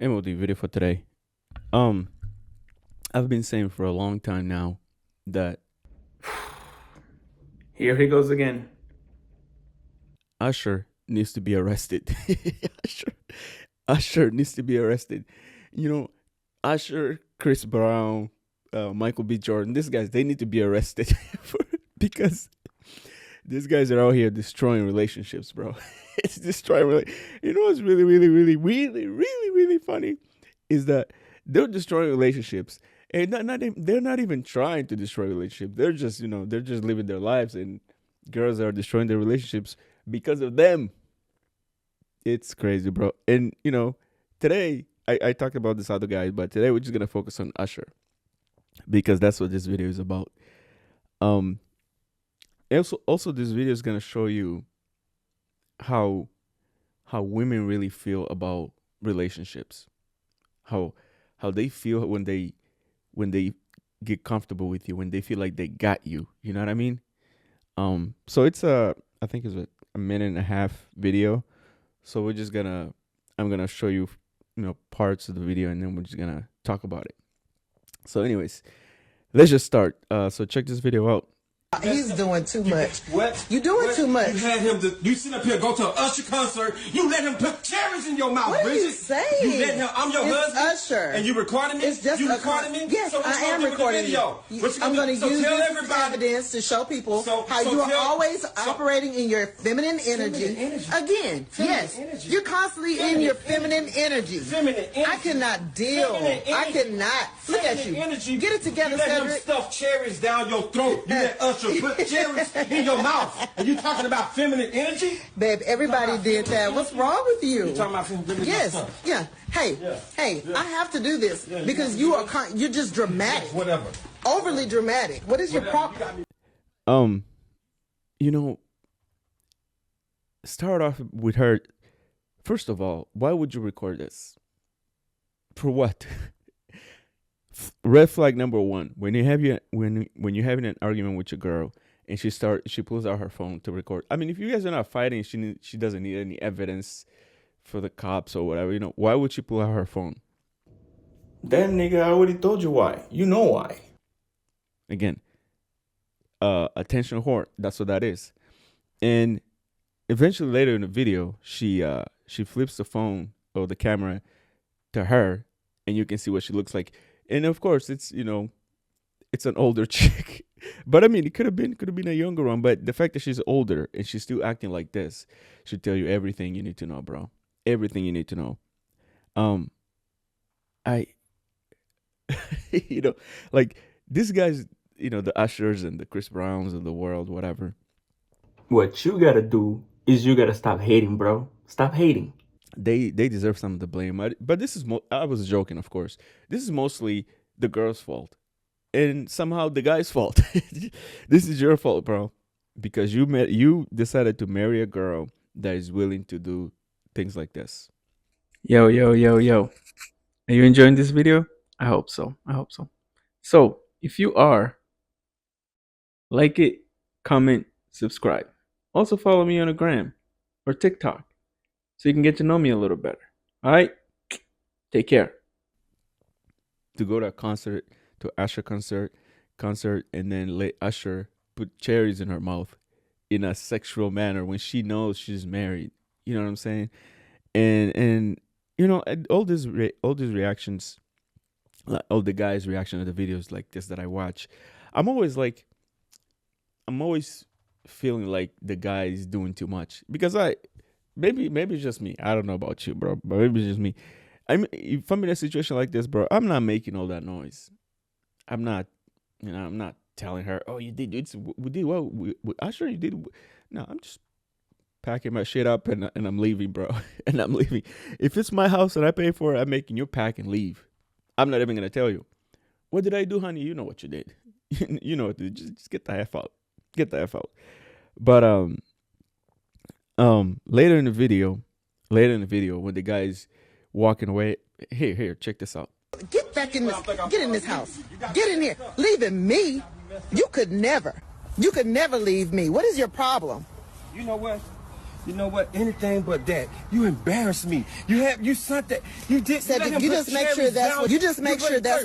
MOD video for today. Um, I've been saying for a long time now that here he goes again. Usher needs to be arrested. Usher, Usher needs to be arrested. You know, Usher, Chris Brown, Michael B. Jordan. These guys, they need to be arrested because these guys are out here destroying relationships, bro. It's destroying. You know what's really funny is that they're destroying relationships, and they're not even trying to destroy relationships. They're just they're just living their lives, and girls are destroying their relationships because of them. It's crazy, bro. And today I talked about this other guy, but today we're just gonna focus on Usher because that's what this video is about. Um, also this video is gonna show you how women really feel about relationships, how they feel when they get comfortable with you, when they feel like they got you. You know what I mean? So it's I think it's a minute and a half video. So I'm gonna show you parts of the video, and then we're just gonna talk about it. So, anyways, let's just start. So check this video out. He's doing too much. What? You doing what? too much. You had him you sit up here, go to an Usher concert. You let him put cherries in your mouth, What are Bridget. you saying? You let him. I'm your It's husband. Usher. And you recording me? It's just you a recording me? Yes, so I am recording video. you. What you I'm going to so use tell this everybody. evidence to show people how so you are tell- always so- operating in your feminine energy. Again, yes, energy. you're constantly in your feminine energy. Feminine energy. I cannot deal. Feminine I energy. cannot. Look at you. Energy. Get it together, you let him Cedric. stuff cherries down your throat. You let Usher put cherries in your mouth. And you talking about feminine energy? Babe, everybody did that. What's wrong with you? You talking about feminine Yes, stuff. yeah. Hey, hey, Yeah. I have to do this Yeah, because you- you're just dramatic, Whatever. overly dramatic. What is your problem? You know, start off with her. First of all, why would you record this? For what? Red flag number one: when when you're having an argument with your girl and she pulls out her phone to record. I mean, if you guys are not fighting, she doesn't need any evidence for the cops or whatever. Why would she pull out her phone? Damn, nigga, I already told you why. You know why. Again, attention whore. That's what that is. And eventually, later in the video, she flips the phone or the camera to her, and you can see what she looks like. And of course, it's an older chick. But I mean, it could have been a younger one. But the fact that she's older and she's still acting like this should tell you everything you need to know, bro. Everything you need to know. I, like these guys, the Ushers and the Chris Browns of the world, whatever. What you gotta do is you gotta stop hating, bro. Stop hating. They deserve some of the blame. But this is I was joking, of course. This is mostly the girl's fault, and somehow the guy's fault. This is your fault, bro, because you decided to marry a girl that is willing to do things like this. Yo. Are you enjoying this video? I hope so. So, if you are, like it, comment, subscribe. Also follow me on the gram or TikTok so you can get to know me a little better. All right? Take care. To go to a concert, to Usher concert, and then let Usher put cherries in her mouth in a sexual manner when she knows she's married. You know what I'm saying? And all these reactions, like all the guys' reaction to the videos like this that I watch, I'm always feeling like the guy is doing too much because maybe it's just me. I don't know about you, bro, but maybe it's just me. If I'm in a situation like this, bro, I'm not making all that noise. I'm not telling her, "Oh, you did. We did well. I'm sure you did." No, I'm just packing my shit up and I'm leaving, bro. And I'm leaving. If it's my house and I pay for it, I'm making you pack and leave. I'm not even gonna tell you. What did I do, honey? You know what you did. You know what? Just get the F out. Get the F out. But later in the video, when the guy's walking away, here, check this out. Get back in this. Get in this house. Get in here. Leaving me? You could never leave me. What is your problem? You know what? You know what? Anything but that. You embarrassed me. You sent that. You did. Cedric, you just make sure that's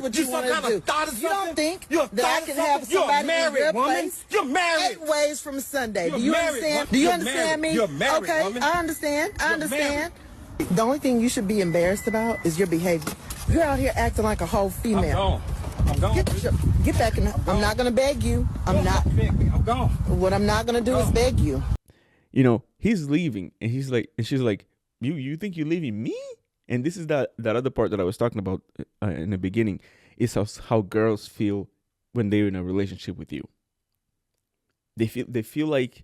what you want to do. You don't think that I can have somebody in your place You're married. 8 ways from Sunday. You're Do you married, understand? woman. Do you You're understand married. me? You're married, Okay, woman. I understand. I You're understand. The only thing you should be embarrassed about is your behavior. You're out here acting like a whole female. I'm gone. Get back in. I'm not gonna beg you. I'm not. I'm gone. What I'm not gonna do is beg you. You know, he's leaving, and he's like, and she's like, you think you're leaving me? And this is that other part that I was talking about in the beginning, is how girls feel when they're in a relationship with you. They feel like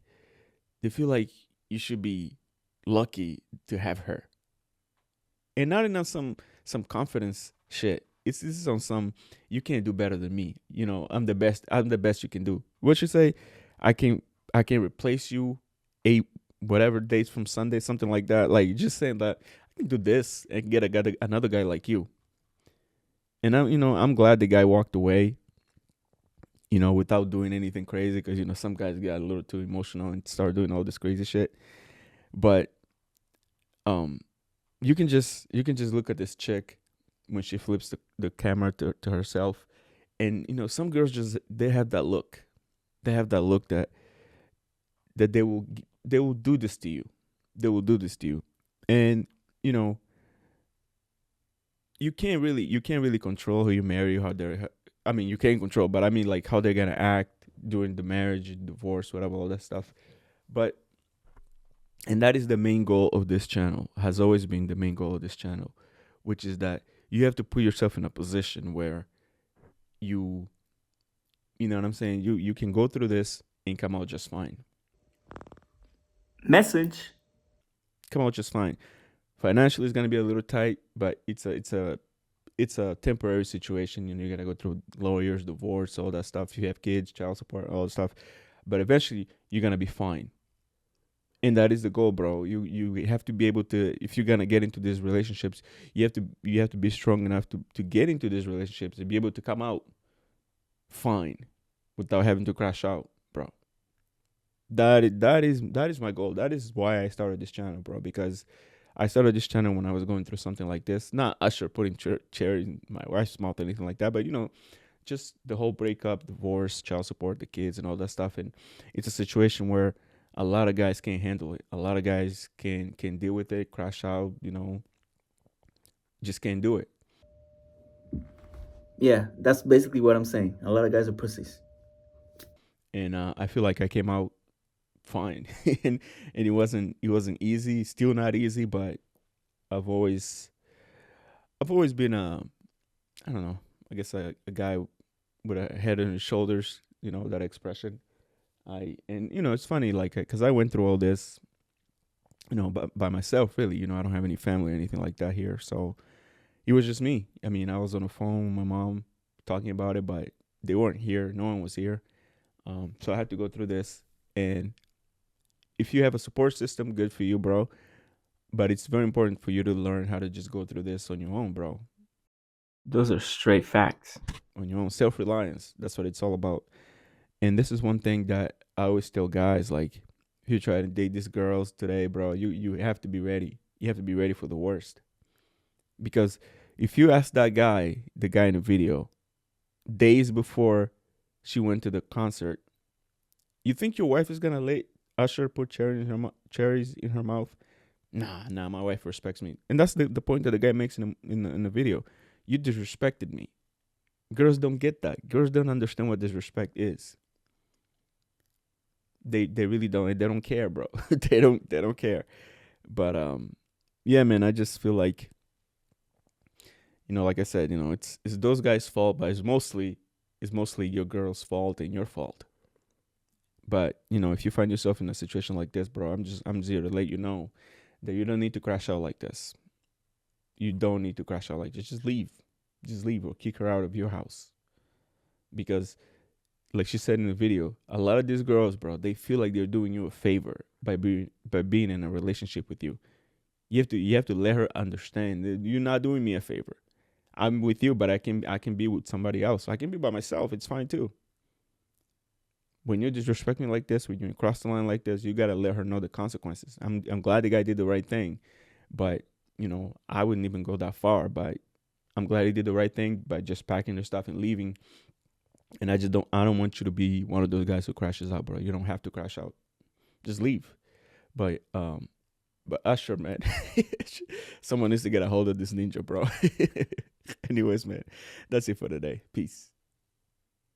you should be lucky to have her, and not in some confidence shit. This is on some, you can't do better than me. You know, I'm the best. I'm the best you can do. What you say? I can replace you 8 whatever days from Sunday, something like that. Like, just saying that I can do this and get another guy like you. And I'm glad the guy walked away, without doing anything crazy, because some guys get a little too emotional and start doing all this crazy shit. But you can just look at this chick when she flips the camera to herself, and some girls just, they have that look. They have that look that they will do this to you. They will do this to you. And you can't really control who you marry, how they're, I mean, you can't control, but I mean, like, how they're gonna act during the marriage, divorce, whatever, all that stuff. But and that is the main goal of this channel, has always been the main goal of this channel, which is that you have to put yourself in a position where you know what I'm saying, you can go through this and come out just fine. Message. Come out just fine. Financially, it's gonna be a little tight, but it's a temporary situation. You're gonna go through lawyers, divorce, all that stuff. You have kids, child support, all that stuff, but eventually you're gonna be fine. And that is the goal, bro. You have to be able to, if you're gonna get into these relationships, you have to be strong enough to get into these relationships and be able to come out fine without having to crash out, bro. That is my goal. That is why I started this channel, bro. Because I started this channel when I was going through something like this. Not Usher putting cherry in my wife's mouth or anything like that, but just the whole breakup, divorce, child support, the kids, and all that stuff. And it's a situation where a lot of guys can't handle it. A lot of guys can deal with it, crash out, just can't do it. Yeah, that's basically what I'm saying. A lot of guys are pussies. And I feel like I came out fine, and it wasn't easy, still not easy, but I've always been I don't know, I guess a guy with a head on his shoulders, that expression. It's funny, like, because I went through all this, by myself, really. I don't have any family or anything like that here, so it was just me. I mean, I was on the phone with my mom talking about it, but they weren't here. No one was here. So I had to go through this. And if you have a support system, good for you, bro. But it's very important for you to learn how to just go through this on your own, bro. Those are straight facts. On your own, self-reliance. That's what it's all about. And this is one thing that I always tell guys, like, if you try to date these girls today, bro, you have to be ready. You have to be ready for the worst. Because if you ask that guy, the guy in the video, days before she went to the concert, you think your wife is going to let Usher put cherries in her mouth? Nah, my wife respects me. And that's the point that the guy makes in the video. You disrespected me. Girls don't get that. Girls don't understand what disrespect is. They really don't. They don't care, bro. they don't care. But yeah, man, I just feel like, like I said, it's those guys' fault, but it's mostly your girl's fault and your fault. But if you find yourself in a situation like this, bro, I'm just here to let you know that you don't need to crash out like this. You don't need to crash out like this. Just leave or kick her out of your house. Because, like she said in the video, a lot of these girls, bro, they feel like they're doing you a favor by being in a relationship with you. You have to let her understand that you're not doing me a favor. I'm with you, but I can be with somebody else. I can be by myself. It's fine too. when you disrespect me like this, when you cross the line like this, you gotta let her know the consequences. I'm glad the guy did the right thing, but I wouldn't even go that far. But I'm glad he did the right thing by just packing their stuff and leaving. And I don't want you to be one of those guys who crashes out, bro. You don't have to crash out. Just leave. But Usher, man, someone needs to get a hold of this ninja, bro. Anyways, man, that's it for today. Peace.